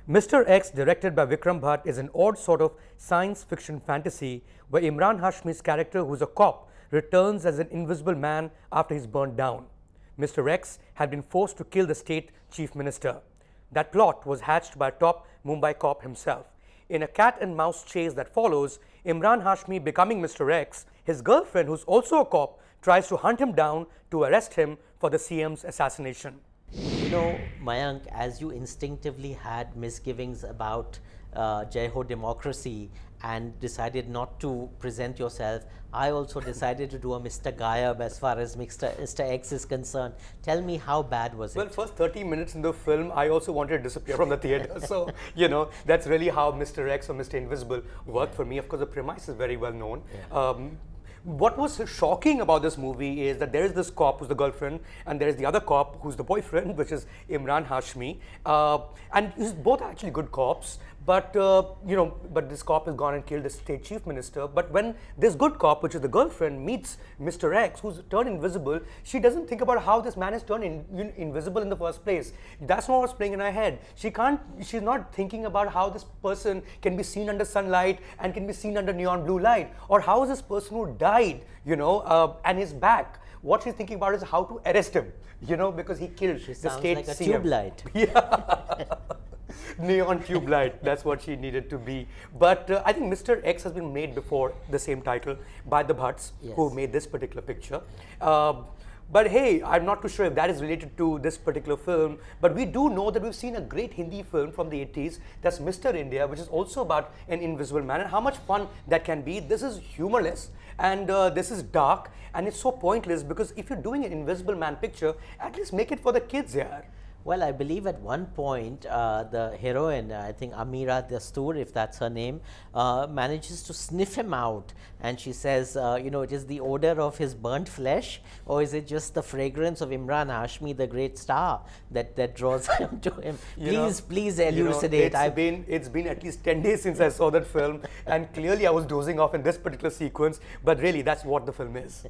Mr. X, directed by Vikram Bhatt, is an odd sort of science fiction fantasy where Imran Hashmi's character, who's a cop, returns as an invisible man after he's burned down. Mr. X had been forced to kill the state chief minister. That plot was hatched by a top Mumbai cop himself. In a cat and mouse chase that follows, Imran Hashmi becoming Mr. X, his girlfriend, who's also a cop, tries to hunt him down to arrest him for the CM's assassination. You know, Mayank, as you instinctively had misgivings about Jai Ho Democracy and decided not to present yourself, I also decided to do a Mr. Gayab as far as Mr. X is concerned. Tell me, how bad was it? Well, first 30 minutes in the film, I also wanted to disappear from the theater. So, you know, that's really how Mr. X or Mr. Invisible worked for me. Of course, the premise is very well known. Yeah. What was shocking about this movie is that there is this cop who's the girlfriend, and there is the other cop who's the boyfriend, which is Imran Hashmi. And both are actually good cops, but but this cop has gone and killed the state chief minister. But when this good cop, which is the girlfriend, meets Mr. X, who's turned invisible, she doesn't think about how this man is turned invisible in the first place. That's not what's playing in her head. She's not thinking about how this person can be seen under sunlight and can be seen under neon blue light, or how is this person who died, and is back. What she's thinking about is how to arrest him, because he killed the state like a CM. tube light. Yeah. Neon tube light, that's what she needed to be. But I think Mr. X has been made before, the same title, by the Bhatts, Yes. who made this particular picture. But hey, I'm not too sure if that is related to this particular film, but we do know that we've seen a great Hindi film from the 80s, that's Mr. India, which is also about an invisible man, and how much fun that can be. This is humorless, and this is dark, and it's so pointless, because if you're doing an invisible man picture, at least make it for the kids here. Well, I believe at one point the heroine, I think Amira Dastoor, if that's her name, manages to sniff him out, and she says, it is the odor of his burnt flesh, or is it just the fragrance of Imran Hashmi, the great star, that draws him to him? Please elucidate. It's been at least 10 days since I saw that film, and clearly I was dozing off in this particular sequence, but really that's what the film is.